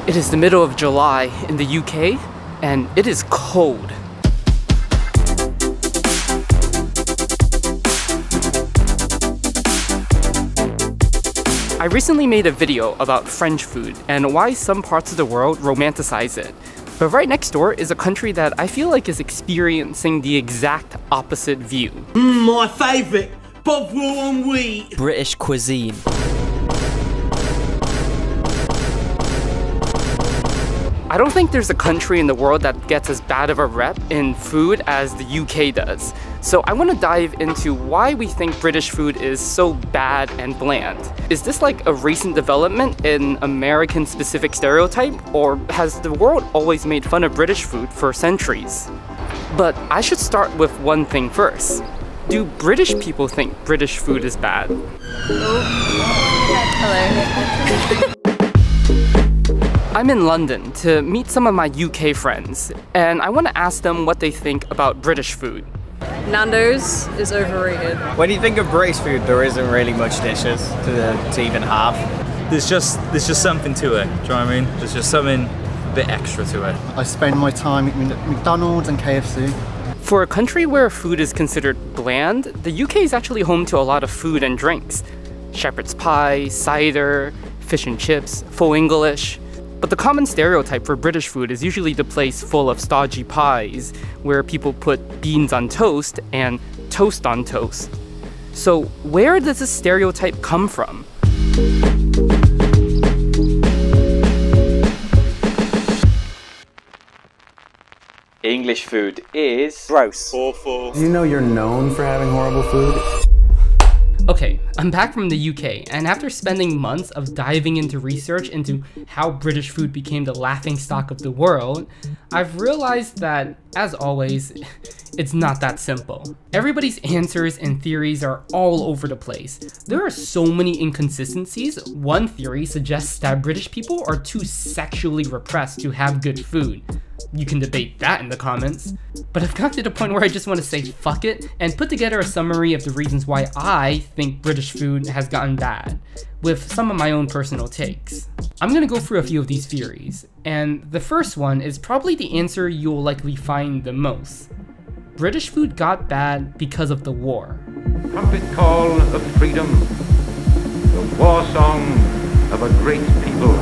It is the middle of July in the UK, and it is cold. I recently made a video about French food and why some parts of the world romanticize it. But right next door is a country that I feel like is experiencing the exact opposite view. My favourite, Bob raw on wheat. British cuisine. I don't think there's a country in the world that gets as bad of a rep in food as the UK does. So I want to dive into why we think British food is so bad and bland. Is this like a recent development in American specific stereotype, or has the world always made fun of British food for centuries? But I should start with one thing first. Do British people think British food is bad? Hello. I'm in London to meet some of my UK friends, and I want to ask them what they think about British food. Nando's is overrated. When you think of British food, there isn't really much dishes to even have. There's just something to it, do you know what I mean? There's just something a bit extra to it. I spend my time at McDonald's and KFC. For a country where food is considered bland, the UK is actually home to a lot of food and drinks. Shepherd's pie, cider, fish and chips, full English. But the common stereotype for British food is usually the place full of stodgy pies, where people put beans on toast and toast on toast. So where does this stereotype come from? English food is gross. Awful. Do you know you're known for having horrible food? Okay, I'm back from the UK, and after spending months of diving into research into how British food became the laughingstock of the world, I've realized that, as always, it's not that simple. Everybody's answers and theories are all over the place. There are so many inconsistencies. One theory suggests that British people are too sexually repressed to have good food. You can debate that in the comments. But I've got to the point where I just want to say fuck it and put together a summary of the reasons why I think British food has gotten bad, with some of my own personal takes. I'm gonna go through a few of these theories, and the first one is probably the answer you'll likely find the most. British food got bad because of the war. Trumpet call of freedom, the war song of a great people.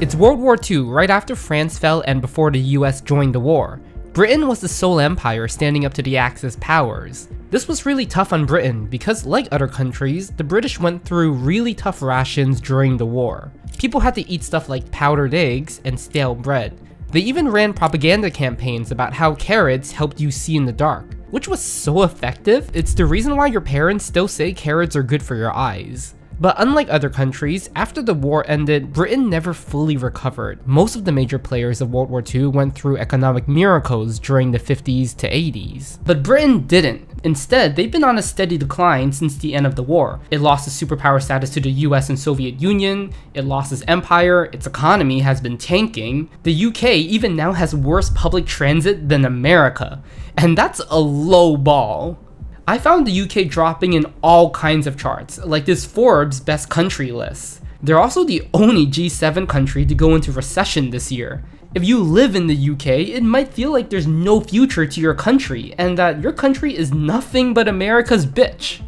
It's World War II, right after France fell and before the US joined the war. Britain was the sole empire standing up to the Axis powers. This was really tough on Britain because, like other countries, the British went through really tough rations during the war. People had to eat stuff like powdered eggs and stale bread. They even ran propaganda campaigns about how carrots helped you see in the dark, which was so effective, it's the reason why your parents still say carrots are good for your eyes. But unlike other countries, after the war ended, Britain never fully recovered. Most of the major players of World War II went through economic miracles during the 50s to 80s. But Britain didn't. Instead, they've been on a steady decline since the end of the war. It lost its superpower status to the US and Soviet Union, it lost its empire, its economy has been tanking. The UK even now has worse public transit than America. And that's a low ball. I found the UK dropping in all kinds of charts, like this Forbes Best Country list. They're also the only G7 country to go into recession this year. If you live in the UK, it might feel like there's no future to your country, and that your country is nothing but America's bitch.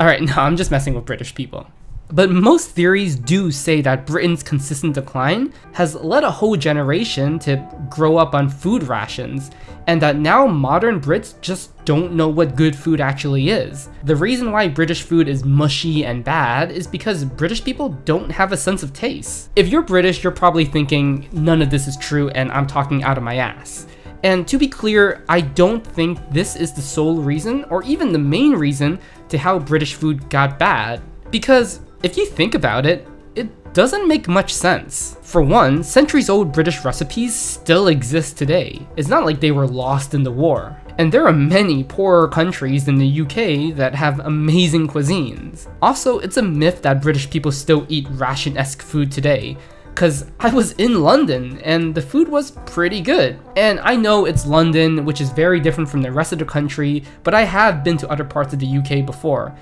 Alright, no, I'm just messing with British people. But most theories do say that Britain's consistent decline has led a whole generation to grow up on food rations, and that now modern Brits just don't know what good food actually is. The reason why British food is mushy and bad is because British people don't have a sense of taste. If you're British, you're probably thinking, none of this is true and I'm talking out of my ass. And to be clear, I don't think this is the sole reason, or even the main reason, to how British food got bad. Because if you think about it, it doesn't make much sense. For one, centuries-old British recipes still exist today. It's not like they were lost in the war. And there are many poorer countries than the UK that have amazing cuisines. Also, it's a myth that British people still eat ration-esque food today, cause I was in London and the food was pretty good. And I know it's London, which is very different from the rest of the country, but I have been to other parts of the UK before.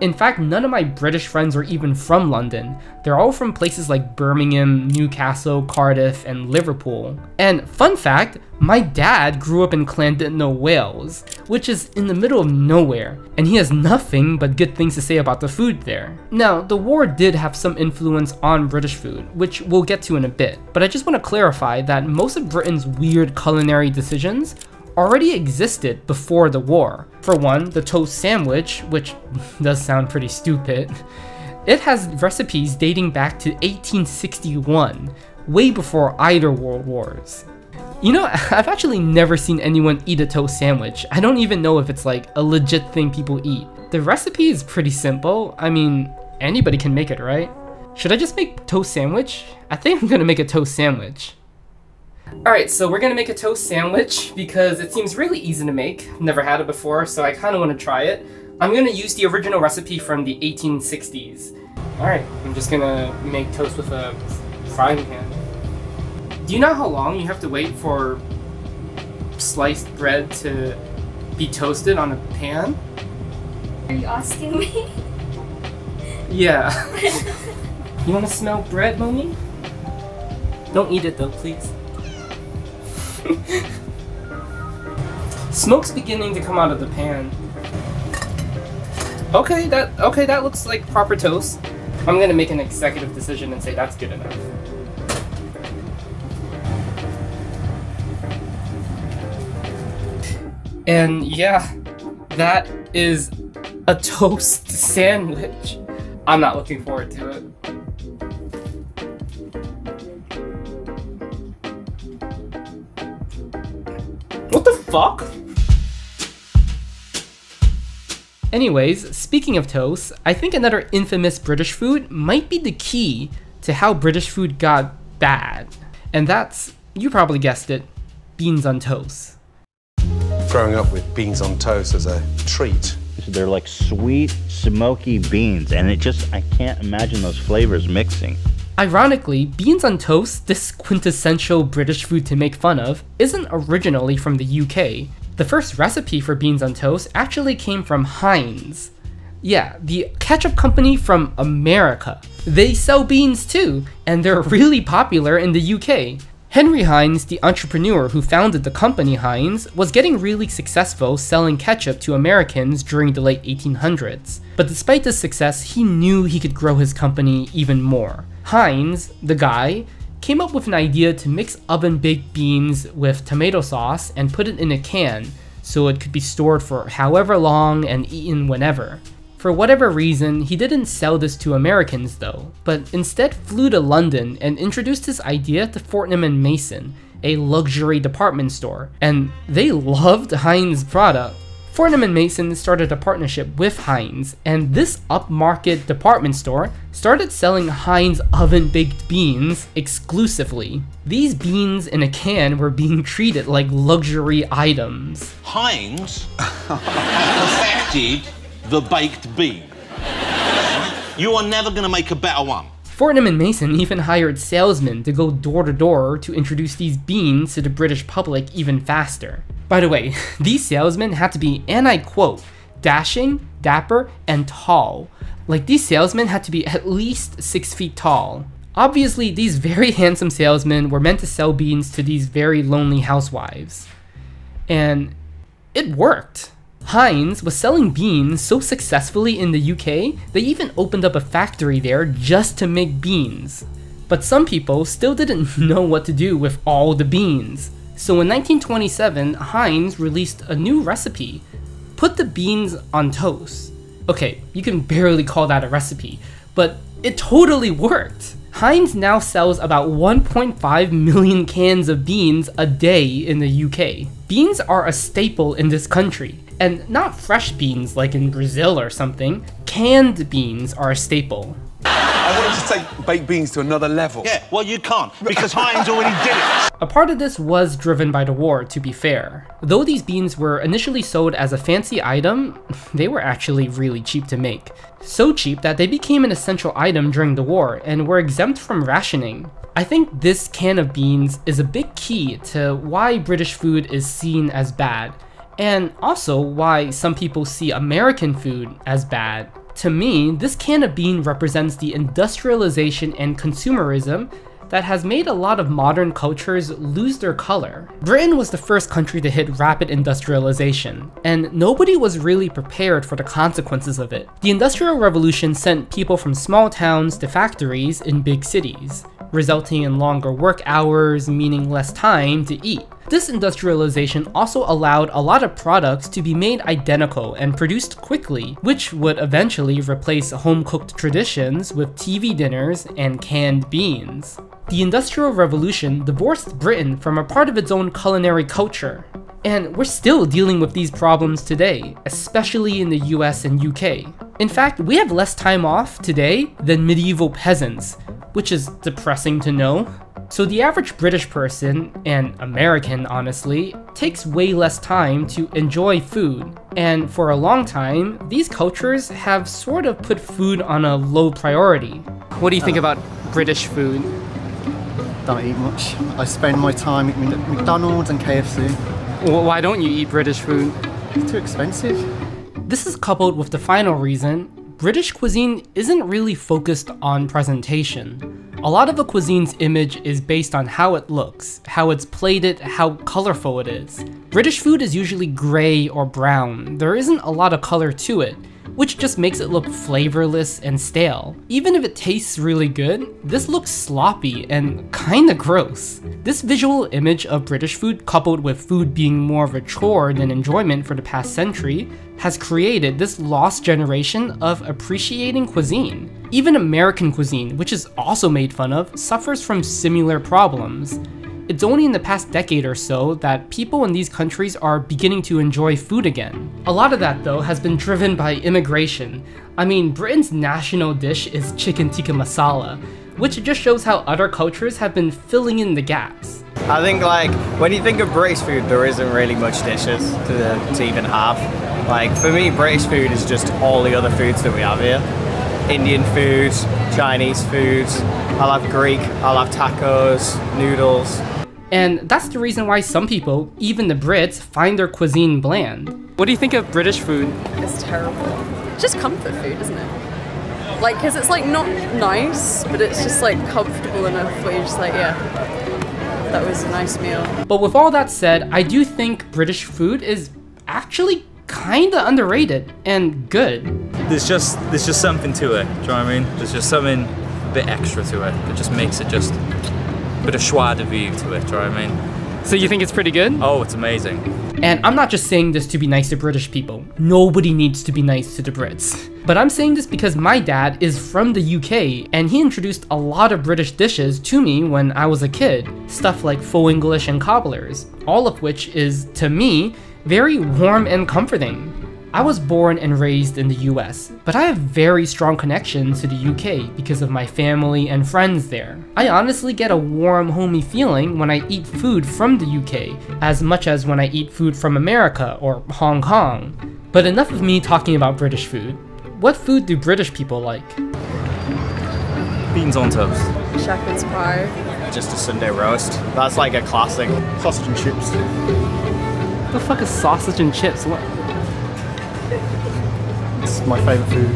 In fact, none of my British friends are even from London. They're all from places like Birmingham, Newcastle, Cardiff, and Liverpool. And fun fact, my dad grew up in Llandudno, Wales, which is in the middle of nowhere, and he has nothing but good things to say about the food there. Now, the war did have some influence on British food, which we'll get to in a bit, but I just want to clarify that most of Britain's weird culinary decisions already existed before the war. For one, the toast sandwich, which does sound pretty stupid, it has recipes dating back to 1861, way before either world wars. You know, I've actually never seen anyone eat a toast sandwich. I don't even know if it's like a legit thing people eat. The recipe is pretty simple. I mean, anybody can make it, right? Should I just make toast sandwich? I think I'm gonna make a toast sandwich. Alright, so we're gonna make a toast sandwich because it seems really easy to make. Never had it before, so I kinda wanna try it. I'm gonna use the original recipe from the 1860s. Alright, I'm just gonna make toast with a frying pan. Do you know how long you have to wait for sliced bread to be toasted on a pan? Are you asking me? Yeah. You wanna smell bread, Mommy? Don't eat it though, please. Smoke's beginning to come out of the pan. Okay, that looks like proper toast. I'm gonna make an executive decision and say that's good enough. And yeah, that is a toast sandwich. I'm not looking forward to it. What the fuck? Anyways, speaking of toast, I think another infamous British food might be the key to how British food got bad. And that's, you probably guessed it, beans on toast. Growing up with beans on toast as a treat. They're like sweet, smoky beans, and I can't imagine those flavors mixing. Ironically, beans on toast, this quintessential British food to make fun of, isn't originally from the UK. The first recipe for beans on toast actually came from Heinz. Yeah, the ketchup company from America. They sell beans too, and they're really popular in the UK. Henry Heinz, the entrepreneur who founded the company Heinz, was getting really successful selling ketchup to Americans during the late 1800s. But despite this success, he knew he could grow his company even more. Heinz, the guy, came up with an idea to mix oven-baked beans with tomato sauce and put it in a can so it could be stored for however long and eaten whenever. For whatever reason, he didn't sell this to Americans though, but instead flew to London and introduced his idea to Fortnum & Mason, a luxury department store, and they loved Heinz' product. Fortnum & Mason started a partnership with Heinz, and this upmarket department store started selling Heinz oven-baked beans exclusively. These beans in a can were being treated like luxury items. Heinz perfected the baked bean. You are never gonna make a better one. Fortnum & Mason even hired salesmen to go door to door to introduce these beans to the British public even faster. By the way, these salesmen had to be, and I quote, dashing, dapper, and tall. Like, these salesmen had to be at least 6 feet tall. Obviously, these very handsome salesmen were meant to sell beans to these very lonely housewives. And it worked. Heinz was selling beans so successfully in the UK, they even opened up a factory there just to make beans. But some people still didn't know what to do with all the beans. So in 1927, Heinz released a new recipe. Put the beans on toast. Okay, you can barely call that a recipe, but it totally worked. Heinz now sells about 1.5 million cans of beans a day in the UK. Beans are a staple in this country. And not fresh beans like in Brazil or something. Canned beans are a staple. I wanted to take baked beans to another level. Yeah, well you can't, because Heinz already did it. A part of this was driven by the war, to be fair. Though these beans were initially sold as a fancy item, they were actually really cheap to make. So cheap that they became an essential item during the war and were exempt from rationing. I think this can of beans is a big key to why British food is seen as bad, and also why some people see American food as bad. To me, this can of bean represents the industrialization and consumerism that has made a lot of modern cultures lose their color. Britain was the first country to hit rapid industrialization, and nobody was really prepared for the consequences of it. The Industrial Revolution sent people from small towns to factories in big cities, resulting in longer work hours, meaning less time to eat. This industrialization also allowed a lot of products to be made identical and produced quickly, which would eventually replace home-cooked traditions with TV dinners and canned beans. The Industrial Revolution divorced Britain from a part of its own culinary culture. And we're still dealing with these problems today, especially in the US and UK. In fact, we have less time off today than medieval peasants, which is depressing to know. So the average British person, and American honestly, takes way less time to enjoy food. And for a long time, these cultures have sort of put food on a low priority. What do you think about British food? Don't eat much. I spend my time at McDonald's and KFC. Well, why don't you eat British food? It's too expensive. This is coupled with the final reason: British cuisine isn't really focused on presentation. A lot of a cuisine's image is based on how it looks, how it's plated, how colorful it is. British food is usually gray or brown. There isn't a lot of color to it, which just makes it look flavorless and stale. Even if it tastes really good, this looks sloppy and kinda gross. This visual image of British food, coupled with food being more of a chore than enjoyment for the past century, has created this lost generation of appreciating cuisine. Even American cuisine, which is also made fun of, suffers from similar problems. It's only in the past decade or so that people in these countries are beginning to enjoy food again. A lot of that, though, has been driven by immigration. I mean, Britain's national dish is chicken tikka masala, which just shows how other cultures have been filling in the gaps. I think, like, when you think of British food, there isn't really much dishes to even have. Like, for me, British food is just all the other foods that we have here. Indian food, Chinese food, I'll have Greek, I'll have tacos, noodles. And that's the reason why some people, even the Brits, find their cuisine bland. What do you think of British food? It's terrible. It's just comfort food, isn't it? Like, because it's like not nice, but it's just like comfortable enough where you're just like, yeah, that was a nice meal. But with all that said, I do think British food is actually kinda underrated and good. There's just something to it, do you know what I mean? There's just something a bit extra to it that just makes it just a bit of joie de vivre to it, do you know what I mean? So you think it's pretty good? Oh, it's amazing. And I'm not just saying this to be nice to British people. Nobody needs to be nice to the Brits. But I'm saying this because my dad is from the UK and he introduced a lot of British dishes to me when I was a kid. Stuff like faux English and cobblers, all of which is, to me, very warm and comforting. I was born and raised in the US, but I have very strong connections to the UK because of my family and friends there. I honestly get a warm, homey feeling when I eat food from the UK, as much as when I eat food from America or Hong Kong. But enough of me talking about British food. What food do British people like? Beans on toast. Shepherd's pie. Just a Sunday roast. That's like a classic. Sausage and chips. What the fuck is sausage and chips? What? It's my favourite food.